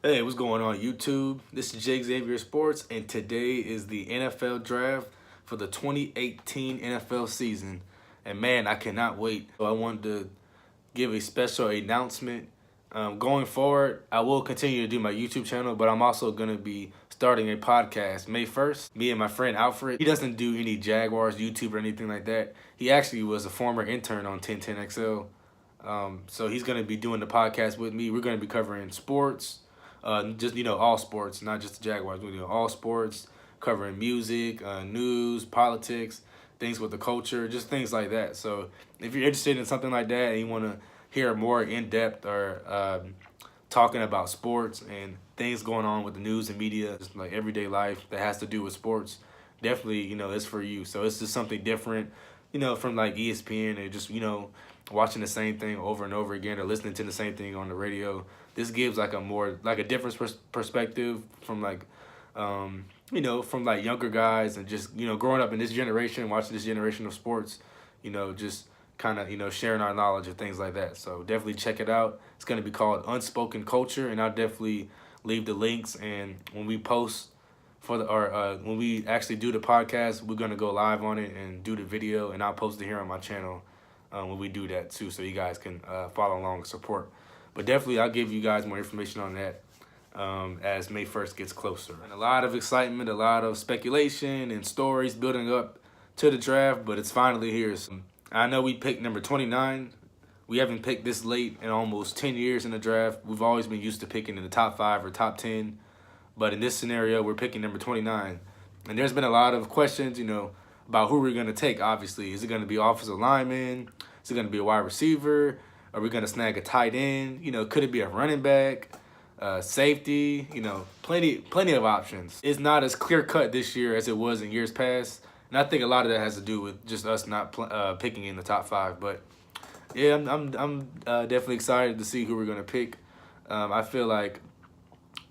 Hey, what's going on YouTube? This is Jacksonville Sports, and today is the NFL draft for the 2018 NFL season. And man, I cannot wait. So I wanted to give a special announcement. Going forward, I will continue to do my YouTube channel, but I'm also going to be starting a podcast May 1st. Me and my friend Alfred, he doesn't do any Jaguars YouTube or anything like that. He actually was a former intern on 1010XL. So he's going to be doing the podcast with me. We're going to be covering sports. Just, all sports, not just the Jaguars. We're doing all sports, covering music, news, politics, things with the culture, just things like that. So if you're interested in something like that and you want to hear more in-depth or talking about sports and things going on with the news and media, just like everyday life that has to do with sports, definitely, it's for you. So it's just something different, from like ESPN and just, watching the same thing over and over again or listening to the same thing on the radio. This gives like a different perspective from from like younger guys and just, growing up in this generation, watching this generation of sports, just kind of, sharing our knowledge of things like that. So definitely check it out. It's going to be called Unspoken Culture, and I'll definitely leave the links. And when we post when we actually do the podcast, we're going to go live on it and do the video, and I'll post it here on my channel when we do that too, so you guys can follow along and support. But definitely, I'll give you guys more information on that as May 1st gets closer. And a lot of excitement, a lot of speculation and stories building up to the draft, but it's finally here. So I know we picked number 29. We haven't picked this late in almost 10 years in the draft. We've always been used to picking in the top 5 or top 10. But in this scenario, we're picking number 29. And there's been a lot of questions, about who we're going to take, obviously. Is it going to be offensive lineman? Is it going to be a wide receiver? Are we going to snag a tight end? Could it be a running back, safety? Plenty of options. It's not as clear-cut this year as it was in years past. And I think a lot of that has to do with just us not picking in the top 5. But, yeah, I'm definitely excited to see who we're going to pick. I feel like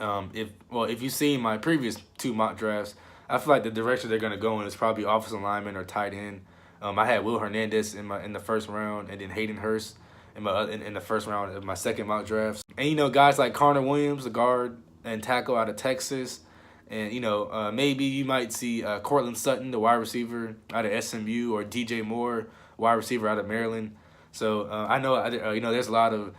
if you've seen my previous 2 mock drafts, I feel like the direction they're going to go in is probably offensive lineman or tight end. I had Will Hernandez in the first round, and then Hayden Hurst in the first round of my second mock drafts. And guys like Connor Williams, the guard and tackle out of Texas, and maybe you might see Cortland Sutton, the wide receiver out of SMU, or DJ Moore, wide receiver out of Maryland. So I know there's a lot of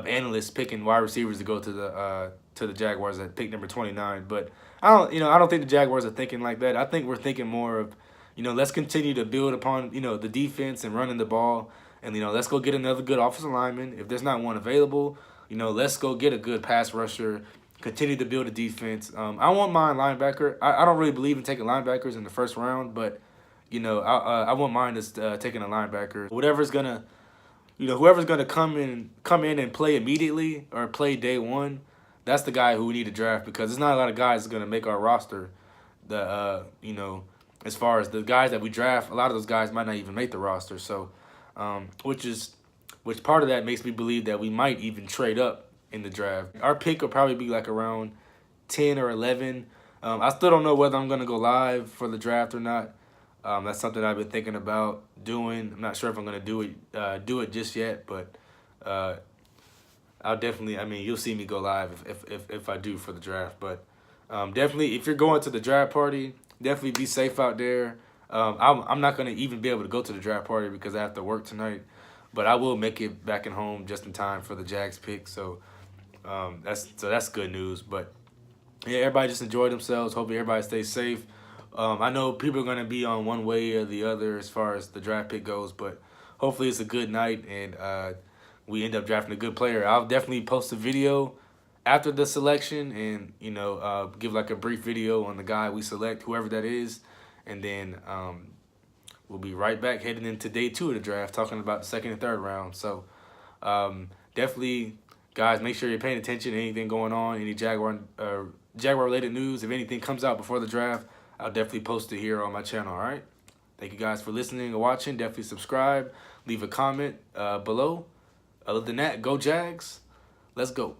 analysts picking wide receivers to go to the Jaguars at pick number 29, but I don't think the Jaguars are thinking like that. I think we're thinking more of, let's continue to build upon, the defense and running the ball, and let's go get another good offensive lineman. If there's not one available, let's go get a good pass rusher, continue to build a defense. I won't mind linebacker. I don't really believe in taking linebackers in the first round, but I won't mind us taking a linebacker. Whoever's gonna come in and play immediately or play day one, that's the guy who we need to draft, because there's not a lot of guys that's going to make our roster. As far as the guys that we draft, a lot of those guys might not even make the roster. So, which part of that makes me believe that we might even trade up in the draft. Our pick will probably be like around 10 or 11. I still don't know whether I'm going to go live for the draft or not. That's something I've been thinking about doing. I'm not sure if I'm going to do it just yet, but I'll definitely, you'll see me go live if I do for the draft. But definitely, if you're going to the draft party, definitely be safe out there. I'm not going to even be able to go to the draft party because I have to work tonight. But I will make it back at home just in time for the Jags pick. So that's good news. But yeah, everybody just enjoy themselves. Hopefully everybody stays safe. I know people are going to be on one way or the other as far as the draft pick goes, but hopefully it's a good night and we end up drafting a good player. I'll definitely post a video after the selection and, give like a brief video on the guy we select, whoever that is. And then we'll be right back heading into day 2 of the draft, talking about the second and third round. So definitely, guys, make sure you're paying attention to anything going on, any Jaguar-related news. If anything comes out before the draft, I'll definitely post it here on my channel, all right? Thank you guys for listening and watching. Definitely subscribe. Leave a comment below. Other than that, go Jags. Let's go.